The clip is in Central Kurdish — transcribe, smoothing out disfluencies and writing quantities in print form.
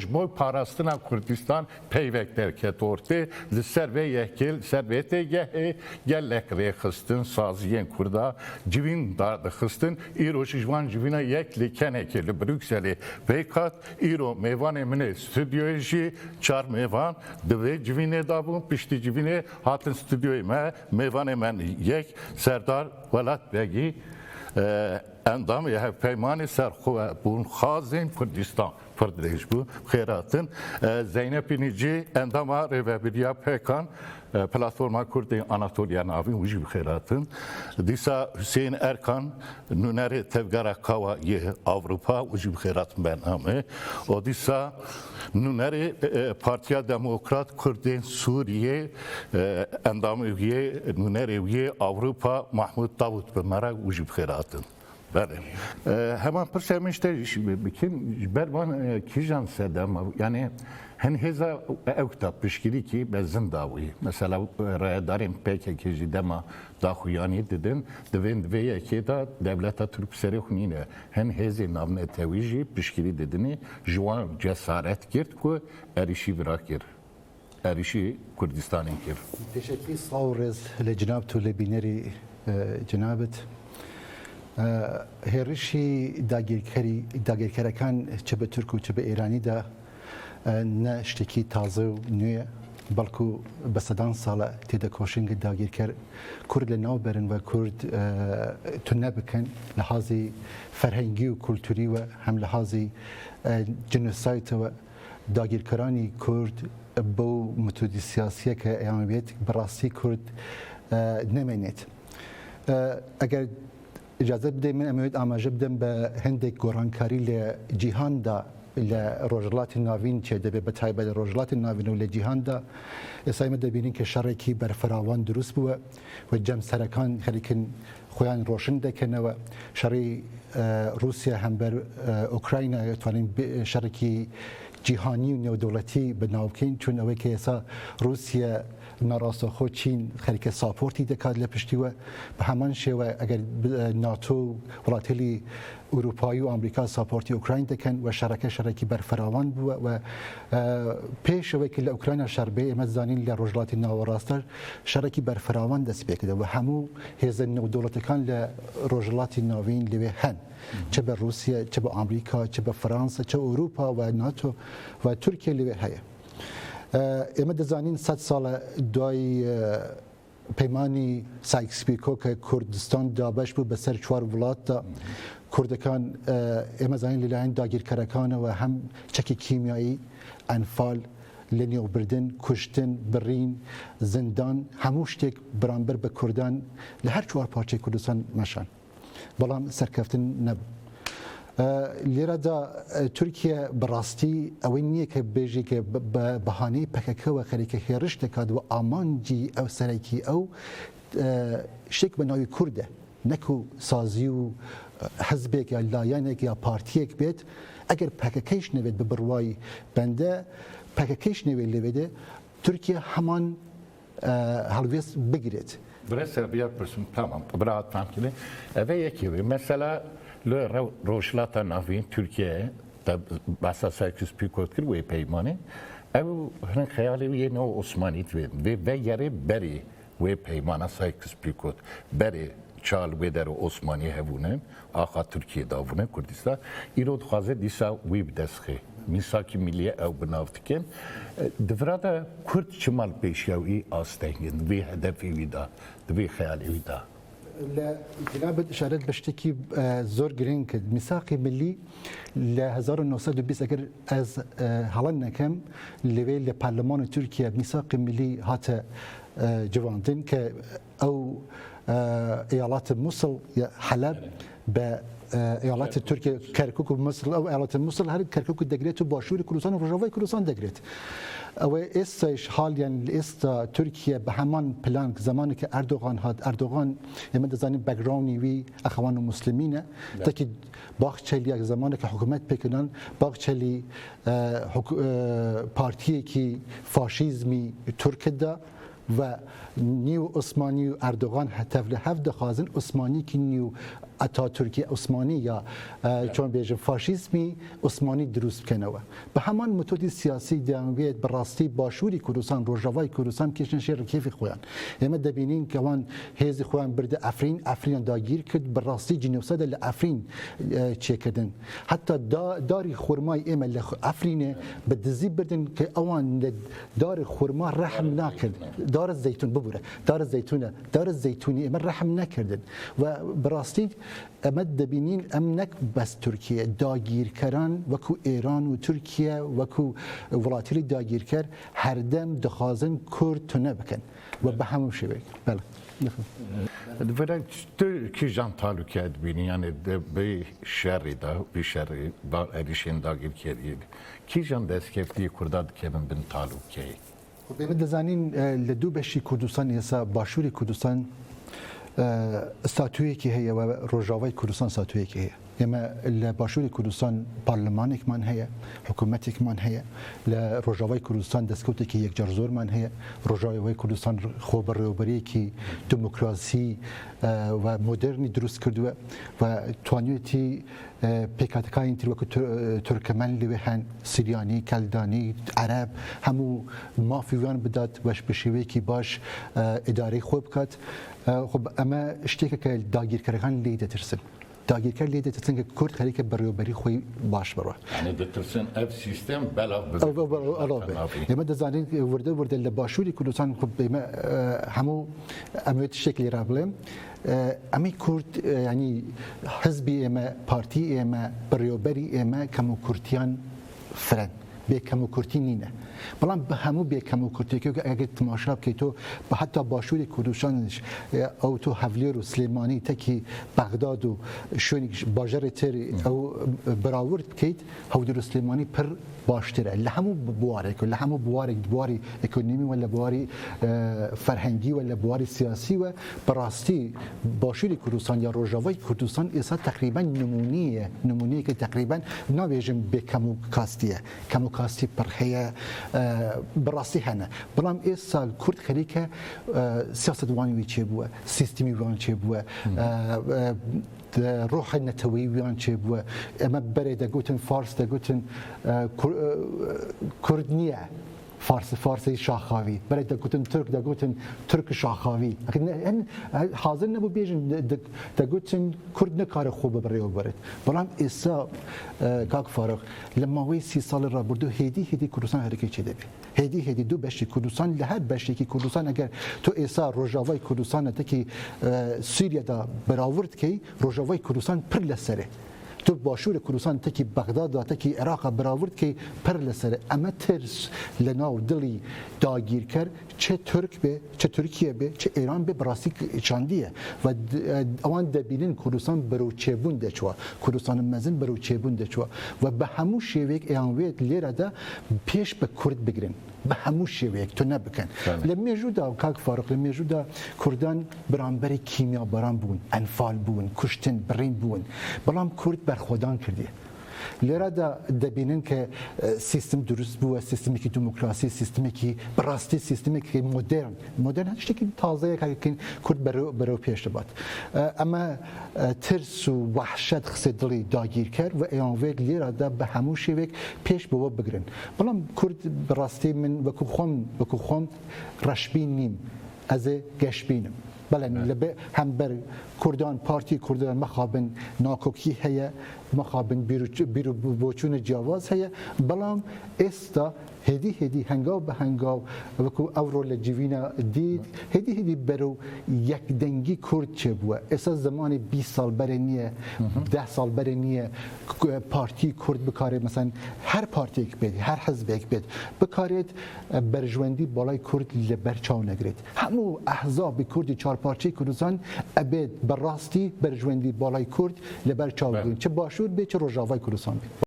jmoy parastina Kurdistan peyvek derket ortaya li ser ve yekil servete gelek rexistin saziyen Kurda civin da xistin îro jvan civina yek li keneke li Brükselê peykat îro mevan emine stüdyoya jî çar mevan divê civînê dabûn piştî civînê hatin stüdyoya me mevan emen yek Serdar Velat Begî endam ya peymanê serxwe bûn xazên Kurdistan pir bu xêratin Zeynep İnici endama rêveberiya pekan platforma Kurdên Anatolya navî wî jî bi xêratin dîsa Hüseyin Erkan nûnerê tevgera kawa yê Avrupa wî jî bi xêratin bername o dîsa nûnerê Partiya Demokrat Kurdên Sûriye endamê wê nûnerê wê Avrupa Mahmud Davut bi mera wî jî bi xêratin. Hemen persemişte bikin berban kijan sedem yani heza evta pişkili ki bezin davi mesela raydarın pek ki dema daxuyani dedin devin ve ki da devleta Türk serixnine hezi navne teviji pişkili dedini juan cesaret girt ku erişi virakir erişi Kurdistan'ın kir. Teşekkür saurez le cenabtu le bineri cenabet هێرشی داگیرکەرەکان چه بە تورک و چه بە ئێرانی دا نە شتێکی تازە و نوێ بەڵکو بە سەدان ساڵە تێدە کۆشنگە داگیرکەر کورد لە ناوبەرن و کورد تونە بکەن لە حازی فەرهەنگی و کولتوری و هەم لە حازی جنۆسایتەوە داگیرکەرانی کورد بەو متودی سیاسیە کە ئەیانەوێت بەڕاستی کورد نەمێنێت ئەگەر اجازه بده من امید آماجه بدم به هندک گورانکاری لجیهان دا لروجلات ناوین چه دبی بتایبه لروجلات ناوین و لجیهان دا اسایم دبینین که شرکی برفراوان دروست بوده و جمع سرکان خلیکن خویان روشن دکنه و شری روسیا هم بر اوکراینا توانین شرکی جیهانی و نودولتی بناوکین چون اوه که اسا روسیا ناراسته خود چین خلیک ساپورتی دکاد لپشتی و به همان شیوه اگر ناتو ولاتلی اروپایی و آمریکا ساپورتی اوکراین دکن و شرکی برفراوان بود و پیش اوه که اوکراین شربه امت زانین لروجلات ناوراستر شرکی برفراوان دست بکده و همو هزن نودولتکان لروجلات ناوین لیوه هن چه به روسیه چه به آمریکا چه به فرانسه چه اروپا و ناتو و ترکیه لیوه هیه ئێمە دەزانین 100 ساڵە دوای پەیمانی سایکس-پیکۆ کە کوردستان دابەش بوو بەسەر 4 وڵاتدا کوردەکان ئێمە زانین لەلایەن داگیرکەرەکانەوە هەم چەکی کیمیایی ئەنفال لە نێوبردن کوشتن بڕین زندان هەموو شتێک بەرامبەر بە کوردان لە هەر 4 پارچەی کوردستان مەشان بەڵام سەرکەوتن نەبوو لێرە دا تورکیا بەڕاستی ئەوەی نییە کە بێژی کە بەهانەی پەکەکەوە خەریکە هێرش دەکات و ئامانجی ئەو سەرەکی ئەو شتێک بە ناوی کووردە نەکو سازی و حەزبێک یا لایەنێک یا پارتیەک بێت ئەگەر پەکەکەیش نەوێت بە بڕوای بەندە پەکەکەیش نەوێت لەوێدە تورکیا هەمان هەڵوێست بگرێت. Burası bir yapıyorsun tamam bırak tam ki eve ekibi mesela روشلاتا ناوین ترکیه تا بسا سایکس پیکوت کرد و پیمانه او هن خیالی وی نو عثمانیت و یری بری و پیمانه سایکس پیکوت بری چال و در عثمانی هفونن آخا ترکیه داونه کردستان ایرود خازه دیسا وی بدسخه میساکی ملیه او بنافتکن دفرادا کرد چمال پیشیاوی آستهنگن وی هدفی ویدا وی خیالی ویدا جناب اشارت بشتکی زور گرین کرد میثاقی ملی ل 1920 اگر از هلان نکم لوی ل پارلمان ترکیه میثاقی ملی هات جواندن که او ایالات موصل حلب به ایالات ترکیه کرکوک و مصر او ایالات موصل هر کرکوک دگریت و باشور کردستان و روجاوای کردستان دگریت او استش حالیا است ترکیه به همان پلان زمانی که اردوغان هات اردوغان یمن دزانی بک‌گراوندی وی اخوان مسلمینه تا که باخچلی یک زمانی که حکومت پکنن باخچلی پارتی کی فاشیزمی ترک دا و نیو عثمانی و اردوغان هتفل هفت دخوازن عثمانی که نیو اتا ترکیه عثمانی یا چون بیجم فاشیسمی عثمانی دروست بکنوه به همان متودی سیاسی دیانویت براستی باشوری کردستان روجاوای کردستان کشن شیر کیفی خویان اما دبینین که وان هیزی خویان برده افرین داگیر کرد براستی جنوساد لافرین چه کردن حتی داری خورمای اما افرینه به دزی بردن که اوان دار خورما رحم نکرد دار زیتون ببوره دار زیتونی اما رحم نکردن و براستی اما دبینین ام نک بس ترکیه داگیرکران وکو ایران و ترکیه وکو ولاتیلی داگیرکر هر دم دخوازن کرد تو نبکن و به همون شبه بله ولی تو کی جان تعلق بینی یعنی به شهری دا به شهری با ادیشن داگیر کردید کی جان دست کفتی کرداد که من بن تعلق کی خب دزانین لدو بشی کردستان یسا باشوری کردستان استاتویی که هي و روجاوای کردستان استاتویی که هي اما لباشوری کردستان پارلمانک من هي حکومتک من هي لروجاوای کردستان دسکوتی که یک جرزور من هي روجاوای کردستان خوب روبری که دموکراسی و مدرنی درست کرده و توانیتی پیکاتکای تر وقت ترکمن لیوهن سریانی کلدانی عرب همو مافیان بداد وش بشوی کی باش اداره خوب کات خب اما اشتیک که داگیرکران لیده ترسن داگیرکر لیده ترسن که کرد خلی که بریوبری خوی باش بروه یعنی دترسن اف سیستم بلا اما دزانین ورده لباشوری کردستان خب همو امیت شکلی رابلم امی کرد یعنی حزبی اما پارتی اما بریوبری اما کمو کردیان فرن به کمو کردی نینه بلان به همو به کمو کردی که اگر تماشا که تو به حتی باشوری کردستانش او تو حولیر و سلیمانی تکی بغداد و شونی باجر تری او براورد کیت حولیر و سلیمانی پر باشتره لهمو بوارک لهمو بواری اکونومی ولا بواری فرهنگی ولا بواری سیاسی و براستی باشوری کردستان یا روجاوای کردستان ایسا تقریبا نمونیه که تقریبا ناویجم به کمو کاستیه کمو کاستی پر هي براستی هنه بلام ایسا کرد خلی که سیاست وانی چه بوه سیستمی وان چه بوه روح النتوي ويان چه بوه اما بره دا گوتن فارس دا گوتن کردنیه فارسی شاخاوی برای دا گوتن ترک شاخاوی ان حاضر نبو بیجن دا گوتن کرد نکار خوب برای او برد بلام ایسا کاک فارغ لما وی 30 سال را بردو هیدی کردستان حرکت چه دبی هیدی دو بشی کردستان لهر بشی که کردستان اگر تو ایسا روجاوای کردستان تکی سوریه دا براورد کی روجاوای کردستان پر لسره تو باشور کردستان تکی بغداد تکی عراق براورد که پر لسر اما ترس لناو دلی داگیر کرد چه ترک به چه ترکیه به چه ایران به براستی چاندیه و اوان دبینن کردستان برو چبون دچوا کردستان مزن برو چبون دچوا و به همون شیوک ایانویت لیره دا پیش به کرد بگیرن به همون شیوک تو نبکن لمیجودا کاک فارق لمیجودا کردان برانبری کیمیا بران بون انفال بون کشتن برین بون بلام کرد برخودان کردی لیره دا دبینن که سیستم درست بوده سیستمی که دموکراسی سیستمی که براستی سیستمی که مدرن هشتی که تازه که کرد برو پیش باد اما ترس و وحشت خسدلی داگیر کرد و ایانویک لیره دا به همون شیوک پیش بوا بگرن بلام کرد براستی من وکو خون رشبین نیم از گشبینم بله هم بر کردان پارتی کردان مخابن ناکوکی هیا مخابن بیرو بوچون جواز هیا بلام استا هدی هنگاو به هنگاو وکو اورو لجوینا دید هدی برو یک دنگی کرد چه بوه اساس زمان 20 سال برنیه 10 سال برنیه پارتی کرد بکاره مثلا هر پارتی یک بید هر حزب یک بید بکارید برجوندی بالای کرد لبرچاو نگرید همو احزاب کردی چهار پارچه کردستان ابد براستی برجوندی بالای کرد لبرچاو گرید چه باشور بید چه روجاوای کردستان بید